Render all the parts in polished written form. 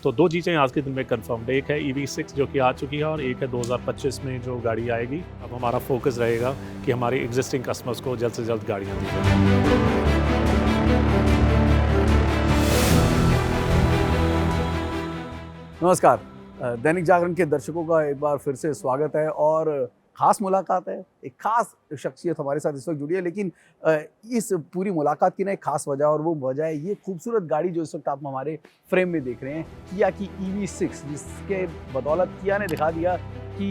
तो 2 चीज़ें आज के दिन में कन्फर्म्ड है, एक है EV6 जो कि आ चुकी है और एक है 2025 में जो गाड़ी आएगी। अब हमारा फ़ोकस रहेगा कि हमारे एग्ज़िस्टिंग कस्टमर्स को जल्द से जल्द गाड़ियाँ दी जाएँ। नमस्कार। दैनिक जागरण के दर्शकों का एक बार फिर से स्वागत है और ख़ास मुलाकात है। एक ख़ास शख्सियत हमारे साथ इस वक्त जुड़ी है, लेकिन इस पूरी मुलाकात की ना एक ख़ास वजह, और वो वजह है ये खूबसूरत गाड़ी जो इस वक्त आप हमारे फ्रेम में देख रहे हैं, किया की EV6, जिसके बदौलत किया ने दिखा दिया कि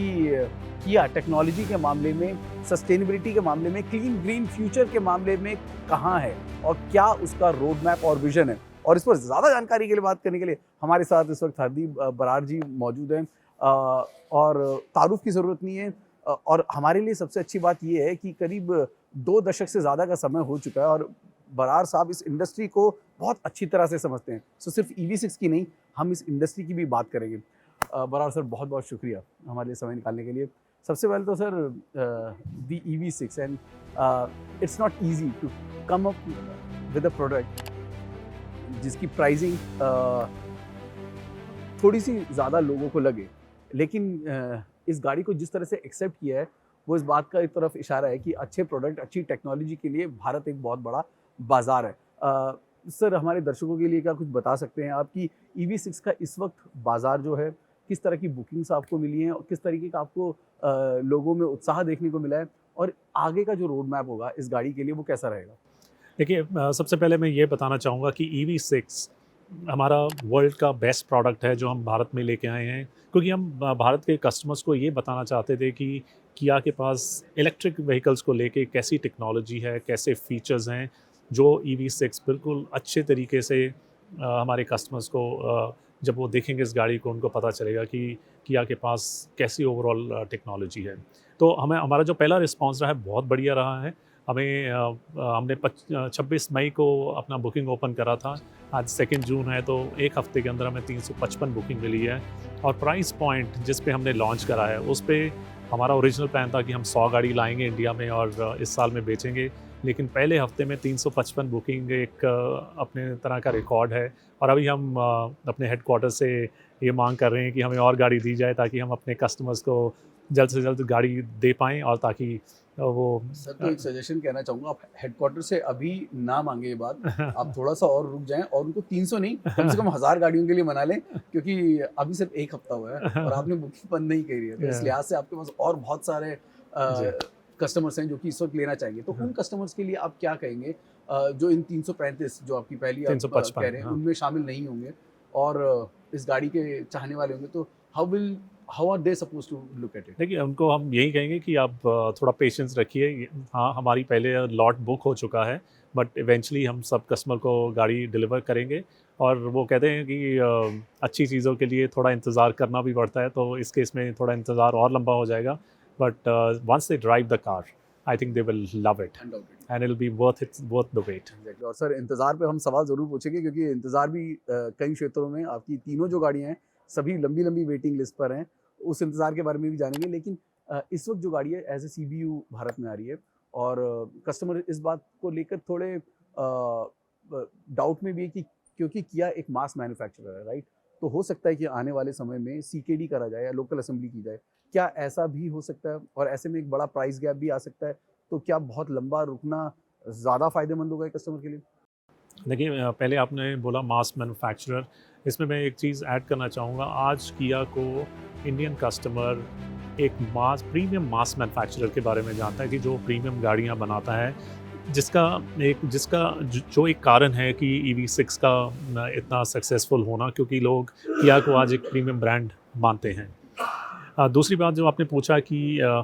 किया टेक्नोलॉजी के मामले में, सस्टेनेबिलिटी के मामले में, क्लीन ग्रीन फ्यूचर के मामले में कहाँ है और क्या उसका रोड मैप और विजन है। और इस पर ज़्यादा जानकारी के लिए, बात करने के लिए हमारे साथ इस वक्त हरदीप बरार जी मौजूद हैं। और तारुफ की ज़रूरत नहीं है। और हमारे लिए सबसे अच्छी बात ये है कि करीब 2 दशक से ज़्यादा का समय हो चुका है और बरार साहब इस इंडस्ट्री को बहुत अच्छी तरह से समझते हैं। सो सिर्फ EV6 की नहीं, हम इस इंडस्ट्री की भी बात करेंगे। बरार सर, बहुत बहुत शुक्रिया हमारे लिए समय निकालने के लिए। सबसे पहले तो sir, the EV6 and it's not easy to come up with a product जिसकी प्राइसिंग थोड़ी सी ज़्यादा लोगों को लगे, लेकिन इस गाड़ी को जिस तरह से एक्सेप्ट किया है वो इस बात का एक तरफ इशारा है कि अच्छे प्रोडक्ट, अच्छी टेक्नोलॉजी के लिए भारत एक बहुत बड़ा बाज़ार है। सर, हमारे दर्शकों के लिए क्या कुछ बता सकते हैं आप कि EV6 का इस वक्त बाज़ार जो है, किस तरह की बुकिंग्स आपको मिली हैं और किस तरीके का आपको लोगों में उत्साह देखने को मिला है, और आगे का जो रोड मैप होगा इस गाड़ी के लिए वो कैसा रहेगा? देखिए, सबसे पहले मैं ये बताना चाहूँगा कि EV6 हमारा वर्ल्ड का बेस्ट प्रोडक्ट है जो हम भारत में लेके आए हैं, क्योंकि हम भारत के कस्टमर्स को ये बताना चाहते थे कि किया के पास इलेक्ट्रिक व्हीकल्स को लेके कैसी टेक्नोलॉजी है, कैसे फीचर्स हैं, जो EV6 बिल्कुल अच्छे तरीके से हमारे कस्टमर्स को जब वो देखेंगे इस गाड़ी को, उनको पता चलेगा कि किया के पास कैसी ओवरऑल टेक्नोलॉजी है। तो हमारा जो पहला रिस्पॉन्स रहा है बहुत बढ़िया रहा है। हमने 26 मई को अपना बुकिंग ओपन करा था। आज 2 जून है, तो 1 हफ्ते के अंदर हमें 355 बुकिंग मिली है। और प्राइस पॉइंट जिस पे हमने लॉन्च करा है, उस पे हमारा ओरिजिनल प्लान था कि हम 100 गाड़ी लाएंगे इंडिया में और इस साल में बेचेंगे, लेकिन पहले हफ्ते में 355 बुकिंग एक अपने तरह का रिकॉर्ड है। और अभी हम अपने हेडक्वार्टर से ये मांग कर रहे हैं कि हमें और गाड़ी दी जाए, ताकि हम अपने कस्टमर्स को जल्द से जल्द गाड़ी दे पाएँ, और ताकि वो सर, तो एक सजेशन कहना चाहूँगा, आप हेडक्वार्टर से अभी ना मांगे ये बात, आप थोड़ा सा और रुक जाएं और उनको 300 नहीं, कम से कम 1000 गाड़ियों के लिए मना लें, क्योंकि अभी सिर्फ 1 हफ्ता हुआ है और आपने बुकिंग बंद नहीं करी है। तो इस लिहाज से आपके पास और बहुत सारे जी। कस्टमर्स हैं जो कि इस वक्त लेना चाहेंगे। तो उन कस्टमर्स के लिए आप क्या कहेंगे जो इन 335 जो आपकी पहली आप 355, कह रहे हैं, हाँ। उनमें शामिल नहीं होंगे और इस गाड़ी के चाहने वाले होंगे, तो how are they suppose to look at it? देखिए, उनको हम यही कहेंगे कि आप थोड़ा पेशेंस रखिए। हाँ, हमारी पहले लॉट बुक हो चुका है, बट इवेंचुअली हम सब कस्टमर को गाड़ी डिलीवर करेंगे। और वो कहते हैं कि अच्छी चीज़ों के लिए थोड़ा इंतज़ार करना भी पड़ता है, तो इस केस में थोड़ा इंतज़ार और लंबा हो जाएगा। But once they drive the car, I think they will love it and it will be worth the wait. Exactly. और सर, इंतज़ार पे हम सवाल ज़रूर पूछेंगे, क्योंकि इंतज़ार भी कई क्षेत्रों में आपकी तीनों जो गाड़ियाँ हैं सभी लंबी लंबी वेटिंग लिस्ट पर हैं, उस इंतज़ार के बारे में भी जानेंगे। लेकिन इस वक्त जो गाड़ी है एज ए CBU भारत में आ रही है, और कस्टमर इस बात को लेकर थोड़े डाउट में भी है कि क्योंकि किया एक मास मैन्युफैक्चरर है, राइट? तो हो सकता है कि आने वाले समय में CKD करा जाए या लोकल असेंबली की जाए। क्या ऐसा भी हो सकता है? और ऐसे में एक बड़ा प्राइस गैप भी आ सकता है, तो क्या बहुत लंबा रुकना ज़्यादा फ़ायदेमंद होगा कस्टमर के लिए? देखिए, पहले आपने बोला मास मैन्युफैक्चरर, इसमें मैं एक चीज़ ऐड करना चाहूँगा। आज किया को इंडियन कस्टमर एक प्रीमियम मास मैन्युफैक्चरर के बारे में जानता है, कि जो प्रीमियम गाड़ियाँ बनाता है, जो एक कारण है कि EV6 का इतना सक्सेसफुल होना, क्योंकि लोग किया को आज एक प्रीमियम ब्रांड मानते हैं। दूसरी बात जो आपने पूछा कि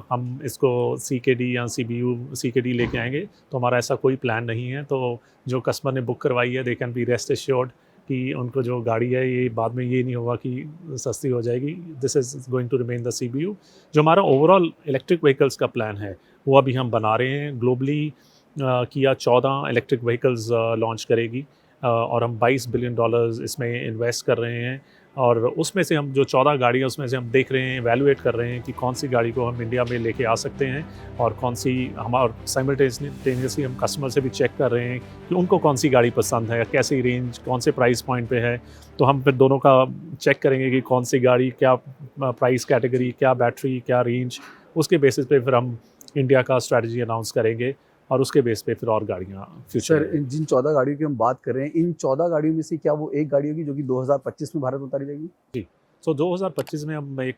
हम इसको CKD या CKD लेके आएंगे, तो हमारा ऐसा कोई प्लान नहीं है। तो जो कस्टमर ने बुक करवाई है, they can be rest assured कि उनको जो गाड़ी है ये बाद में ये नहीं होगा कि सस्ती हो जाएगी। This is going to remain the CBU। जो हमारा ओवरऑल इलेक्ट्रिक व्हीकल्स का प्लान है, वो अभी हम बना रहे हैं। ग्लोबली किया 14 इलेक्ट्रिक व्हीकल्स लॉन्च करेगी, और हम $22 बिलियन इसमें इन्वेस्ट कर रहे हैं। और उसमें से हम जो 14 गाड़ी है उसमें से हम देख रहे हैं, एवेलुएट कर रहे हैं कि कौन सी गाड़ी को हम इंडिया में लेके आ सकते हैं और कौन सी हमारा साइमल्टेनियसली हम कस्टमर से भी चेक कर रहे हैं कि उनको कौन सी गाड़ी पसंद है, कैसी रेंज, कौन से प्राइस पॉइंट पे है। तो हम फिर दोनों का चेक करेंगे कि कौन सी गाड़ी, क्या प्राइस कैटेगरी, क्या बैटरी, क्या रेंज, उसके बेसिस पे फिर हम इंडिया का स्ट्रैटेजी अनाउंस करेंगे और उसके बेस पे फिर और गाड़ियाँ फ्यूचर सर, में। जिन 14 गाड़ियों की हम बात कर रहे हैं, इन 14 गाड़ियों में से क्या वो एक गाड़ी होगी जो कि 2025 में भारत में उतारी जाएगी? जी। सो 2025 में हम एक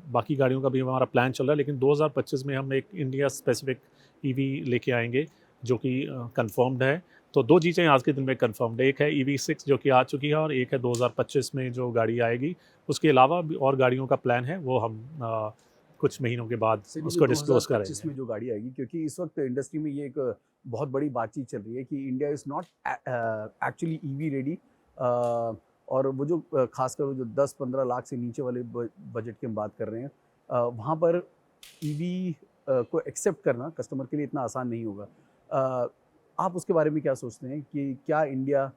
बाकी गाड़ियों का भी हमारा प्लान चल रहा है, लेकिन 2025 में हम एक इंडिया स्पेसिफिक ईवी लेके आएंगे जो कि कंफर्म्ड है। तो 2 चीज़ें आज के दिन में कंफर्म्ड है, एक है EV6 जो कि आ चुकी है और एक है 2025 में जो गाड़ी आएगी। उसके अलावा भी और गाड़ियों का प्लान है, वो हम कुछ महीनों के बाद सर, ये उसको जो डिस्क्लोज़ 2025 करेंगे। में जो गाड़ी आएगी, क्योंकि इस वक्त इंडस्ट्री में ये एक बहुत बड़ी बातचीत चल रही है कि India is not actually EV ready. और वो जो खासकर वो जो 10-15 लाख से नीचे वाले बजट की हम बात कर रहे हैं, वहाँ पर ईवी को एक्सेप्ट करना कस्टमर के लिए इतना आसान नहीं होगा। अ, आप उसके बारे में क्या सोचते हैं कि क्या इंडिया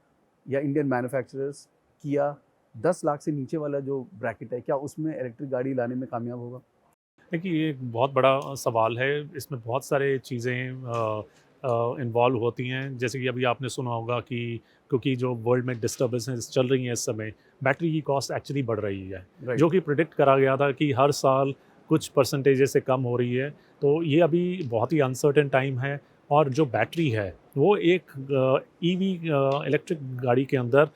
या इंडियन मैन्युफैक्चरर्स किया 10 लाख से नीचे वाला जो ब्रैकेट है, क्या उसमें इलेक्ट्रिक गाड़ी लाने में कामयाब होगा? देखिए, ये एक बहुत बड़ा सवाल है। इसमें बहुत सारे चीज़ें इन्वॉल्व होती हैं। जैसे कि अभी आपने सुना होगा कि क्योंकि जो वर्ल्ड में डिस्टर्बेंसेस चल रही हैं इस समय, बैटरी की कॉस्ट एक्चुअली बढ़ रही है, राइट। जो कि प्रिडिक्ट करा गया था कि हर साल कुछ परसेंटेज से कम हो रही है। तो ये अभी बहुत ही अनसर्टेन टाइम है और जो बैटरी है, वो एक ईवी इलेक्ट्रिक गाड़ी के अंदर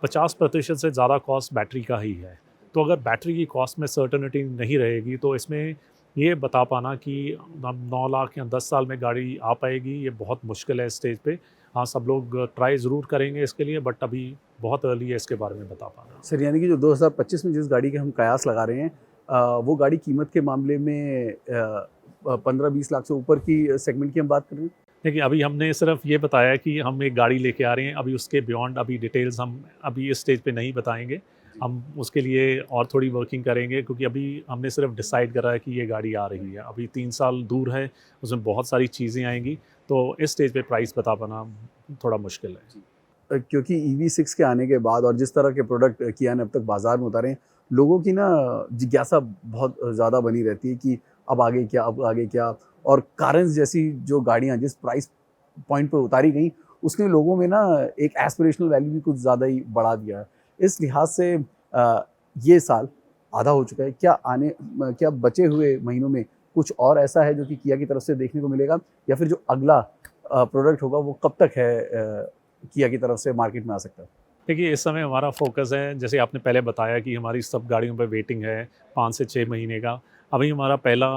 50% से ज़्यादा कॉस्ट बैटरी का ही है। तो अगर बैटरी की कॉस्ट में सर्टेनिटी नहीं रहेगी तो इसमें ये बता पाना कि हम 9 लाख या 10 साल में गाड़ी आ पाएगी, ये बहुत मुश्किल है इस स्टेज पे। हाँ, सब लोग ट्राई ज़रूर करेंगे इसके लिए, बट अभी बहुत अर्ली है इसके बारे में बता पाना। सर, यानी कि जो 2025 में जिस गाड़ी के हम कयास लगा रहे हैं, वो गाड़ी कीमत के मामले में 15-20 लाख से ऊपर की सेगमेंट की हम बात कर रहे हैं? देखिए, अभी हमने सिर्फ ये बताया कि हम एक गाड़ी लेके आ रहे हैं, अभी उसके बियॉन्ड अभी डिटेल्स हम अभी इस स्टेज पे नहीं बताएँगे। हम उसके लिए और थोड़ी वर्किंग करेंगे क्योंकि अभी हमने सिर्फ डिसाइड करा है कि ये गाड़ी आ रही है। अभी 3 साल दूर है, उसमें बहुत सारी चीज़ें आएँगी, तो इस स्टेज पे प्राइस बता पाना थोड़ा मुश्किल है। क्योंकि EV6 के आने के बाद और जिस तरह के प्रोडक्ट किया ने अब तक बाज़ार में उतारे हैं, लोगों की ना जिज्ञासा बहुत ज़्यादा बनी रहती है कि अब आगे क्या, अब आगे क्या? और कारेंस जैसी जो गाड़ियाँ जिस प्राइस पॉइंट पे उतारी गई, उसने लोगों में ना एक एस्पिरेशनल वैल्यू भी कुछ ज़्यादा ही बढ़ा दिया है। इस लिहाज से ये साल आधा हो चुका है, क्या बचे हुए महीनों में कुछ और ऐसा है जो कि किया की तरफ से देखने को मिलेगा? या फिर जो अगला प्रोडक्ट होगा वो कब तक है किया की तरफ से मार्केट में आ सकता है? देखिए, इस समय हमारा फ़ोकस है, जैसे आपने पहले बताया कि हमारी सब गाड़ियों पे वेटिंग है 5 से 6 महीने का। अभी हमारा पहला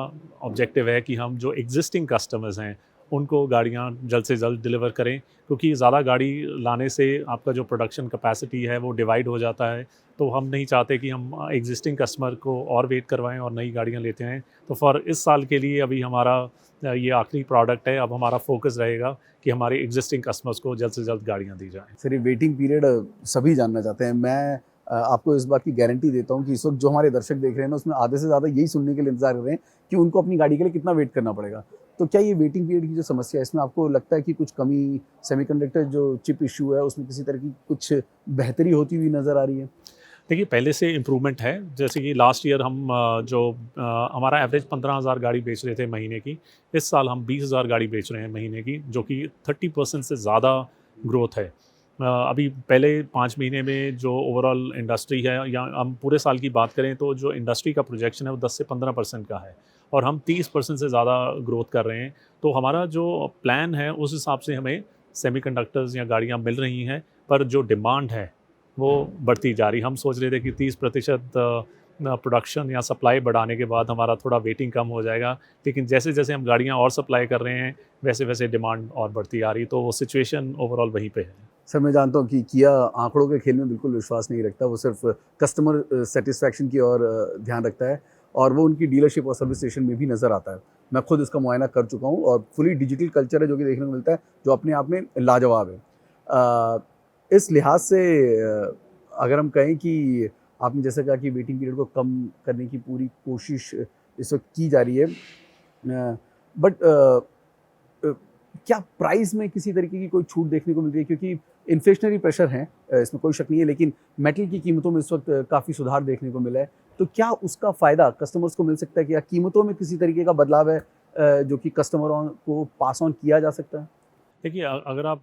ऑब्जेक्टिव है कि हम जो एग्ज़िस्टिंग कस्टमर्स हैं, उनको गाड़ियाँ जल्द से जल्द डिलीवर करें, क्योंकि ज़्यादा गाड़ी लाने से आपका जो प्रोडक्शन कैपेसिटी है, वो डिवाइड हो जाता है। तो हम नहीं चाहते कि हम एग्ज़िस्टिंग कस्टमर को और वेट करवाएँ और नई गाड़ियाँ लेते आएँ। तो फॉर इस साल के लिए अभी हमारा ये आखिरी प्रोडक्ट है। अब हमारा फ़ोकस रहेगा कि हमारे एग्ज़िस्टिंग कस्टमर्स को जल्द से जल्द गाड़ियाँ दी जाएँ। सर, ये वेटिंग पीरियड सभी जानना चाहते हैं। मैं आपको इस बात की गारंटी देता हूँ कि इस वक़्त जो हमारे दर्शक देख रहे हैं ना, उसमें आधे से ज़्यादा यही सुनने के लिए इंतज़ार कर रहे हैं कि उनको अपनी गाड़ी के लिए कितना वेट करना पड़ेगा। तो क्या ये वेटिंग पीरियड की जो समस्या है, इसमें आपको लगता है कि कुछ कमी, सेमीकंडक्टर जो चिप इश्यू है, उसमें किसी तरह की कुछ बेहतरी होती हुई नज़र आ रही है? देखिए, पहले से इम्प्रूवमेंट है। जैसे कि लास्ट ईयर हम हमारा एवरेज 15,000 गाड़ी बेच रहे थे महीने की। इस साल हम 20,000 गाड़ी बेच रहे हैं महीने की, जो कि 30% से ज़्यादा ग्रोथ है। अभी पहले 5 महीने में जो ओवरऑल इंडस्ट्री है, या हम पूरे साल की बात करें तो जो इंडस्ट्री का प्रोजेक्शन है वो 10 से 15% का है और हम 30% से ज़्यादा ग्रोथ कर रहे हैं। तो हमारा जो प्लान है उस हिसाब से हमें सेमीकंडक्टर्स या गाड़ियाँ मिल रही हैं, पर जो डिमांड है वो बढ़ती जा रही। हम सोच रहे थे कि 30% प्रोडक्शन या सप्लाई बढ़ाने के बाद हमारा थोड़ा वेटिंग कम हो जाएगा, लेकिन जैसे-जैसे हम गाड़ियाँ और सप्लाई कर रहे हैं, वैसे-वैसे डिमांड और बढ़ती आ रही, तो वो सिचुएशन ओवरऑल वहीं पे है। सर, मैं जानता हूँ कि किया आँकड़ों के खेल में बिल्कुल विश्वास नहीं रखता, वो सिर्फ़ कस्टमर सैटिस्फैक्शन की ओर ध्यान रखता है और वो उनकी डीलरशिप और सर्विस स्टेशन में भी नज़र आता है। मैं खुद इसका मुआयना कर चुका हूँ और फुली डिजिटल कल्चर है जो कि देखने को मिलता है, जो अपने आप में लाजवाब है। इस लिहाज से अगर हम कहें कि आपने जैसे कहा कि वेटिंग पीरियड को कम करने की पूरी कोशिश इस वक़्त की जा रही है। बट क्या प्राइस में किसी तरीके की कोई छूट देखने को मिल रही है? क्योंकि इन्फ्लेशनरी प्रेशर हैं, इसमें कोई शक नहीं है, लेकिन मेटल की कीमतों में इस वक्त काफ़ी सुधार देखने को मिला है। तो क्या उसका फ़ायदा कस्टमर्स को मिल सकता है कि या कीमतों में किसी तरीके का बदलाव है जो कि कस्टमरों को पास ऑन किया जा सकता है? देखिए अगर आप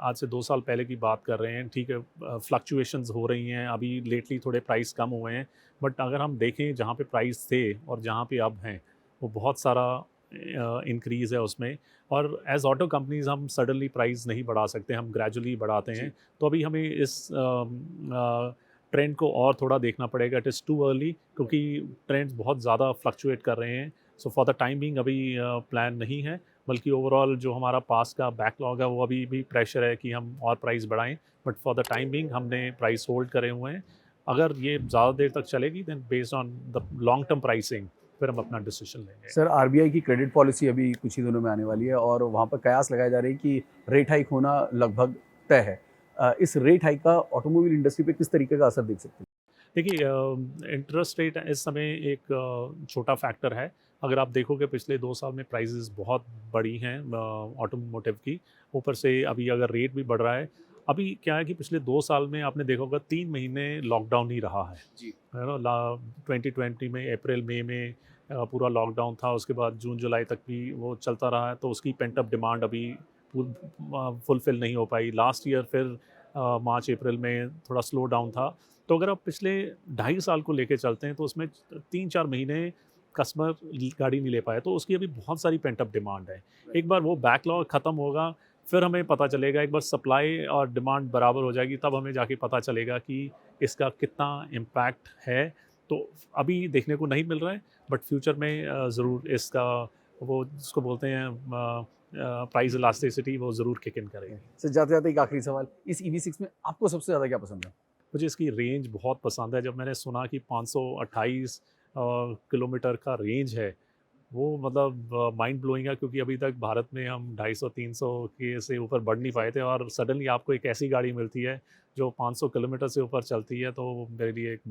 आज से 2 साल पहले की बात कर रहे हैं, ठीक है, फ्लक्चुएशंस हो रही हैं, अभी लेटली थोड़े प्राइस कम हुए हैं, बट अगर हम देखें जहाँ पे प्राइस थे और जहाँ पे अब हैं, वो बहुत सारा इंक्रीज़ है उसमें। और एज़ ऑटो कंपनीज़ हम सडनली प्राइस नहीं बढ़ा सकते, हम ग्रेजुअली बढ़ाते हैं। तो अभी हमें इस ट्रेंड को और थोड़ा देखना पड़ेगा। इट इज़ टू अर्ली, क्योंकि ट्रेंड्स बहुत ज़्यादा फ्लक्चुएट कर रहे हैं। So for the time being अभी प्लान नहीं है, बल्कि ओवरऑल जो हमारा पास का बैकलॉग है वो अभी भी प्रेशर है कि हम और प्राइस बढ़ाएं, but for the time being हमने प्राइस होल्ड करे हुए हैं। अगर ये ज़्यादा देर तक चलेगी then based on the long term pricing फिर हम अपना डिसीजन लेंगे। सर, आरबीआई की क्रेडिट पॉलिसी अभी कुछ ही दिनों में आने वाली है और वहाँ पर कयास लगाए जा रहे हैं कि रेट हाइक होना लगभग तय है। इस रेट हाइक का ऑटोमोबाइल इंडस्ट्री पे किस तरीके का असर देख सकते हैं? देखिए इंटरेस्ट रेट इस समय एक छोटा फैक्टर है। अगर आप देखोगे पिछले 2 साल में प्राइसेस बहुत बढ़ी हैं ऑटोमोटिव की, ऊपर से अभी अगर रेट भी बढ़ रहा है। अभी क्या है कि पिछले 2 साल में आपने देखा होगा 3 महीने लॉकडाउन ही रहा है ना। 2020 में अप्रैल मई में पूरा लॉकडाउन था, उसके बाद जून जुलाई तक भी वो चलता रहा है, तो उसकी पेंट अप डिमांड अभी फुलफिल नहीं हो पाई। लास्ट ईयर फिर मार्च अप्रैल में थोड़ा स्लो डाउन था। तो अगर आप पिछले 2.5 साल को लेके चलते हैं तो उसमें 3-4 महीने कस्टमर गाड़ी नहीं ले पाए, तो उसकी अभी बहुत सारी पेंट अप डिमांड है। एक बार वो बैकलॉग ख़त्म होगा, फिर हमें पता चलेगा, एक बार सप्लाई और डिमांड बराबर हो जाएगी, तब हमें जाके पता चलेगा कि इसका कितना इम्पैक्ट है। तो अभी देखने को नहीं मिल रहा है, बट फ्यूचर में ज़रूर इसका वो जिसको बोलते हैं प्राइस इलास्टिसिटी वो ज़रूर किक इन करेगी। सर, जाते-जाते एक आखिरी सवाल, इस ईवी6 में आपको सबसे ज़्यादा क्या पसंद है? मुझे इसकी रेंज बहुत पसंद है। जब मैंने सुना कि 528 किलोमीटर का रेंज है, वो मतलब माइंड ब्लोइंग है, क्योंकि अभी तक भारत में हम 250-300 के से ऊपर बढ़ नहीं पाए थे, और सडनली आपको एक ऐसी गाड़ी मिलती है जो 500 किलोमीटर से ऊपर चलती है, तो मेरे लिए एक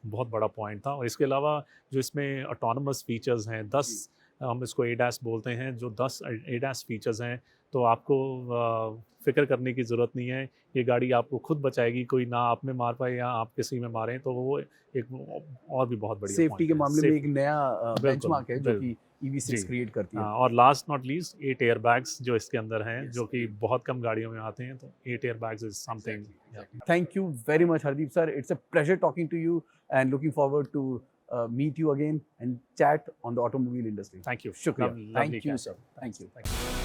बहुत बड़ा पॉइंट था। और इसके अलावा जो इसमें ऑटोनमस फीचर्स हैं, 10 हम इसको एडास बोलते हैं, जो 10 एडास फीचर्स हैं, तो आपको फ़िक्र करने की ज़रूरत नहीं है। ये गाड़ी आपको खुद बचाएगी, कोई ना आप में मार पाए या आप किसी में मारें, तो वो एक और भी बहुत बढ़िया सेफ्टी पॉइंट के है। मामले में एक नया बिल्कुल, बेंचमार्क है जो बिल्कुल। कि ईवी6 जी। क्रिएट करती है। हाँ, और लास्ट नॉट लीस्ट 8 एयरबैग्स जो इसके अंदर हैं, Yes. जो कि बहुत कम गाड़ियों में आते हैं, तो 8 airbags is something. Thank you very much, Hardeep sir. It's a pleasure talking to you and looking forward to meet you again and chat on the automobile industry. Thank you. Shukriya. Lovely Thank you, catch sir. up. Thank you. Thank you.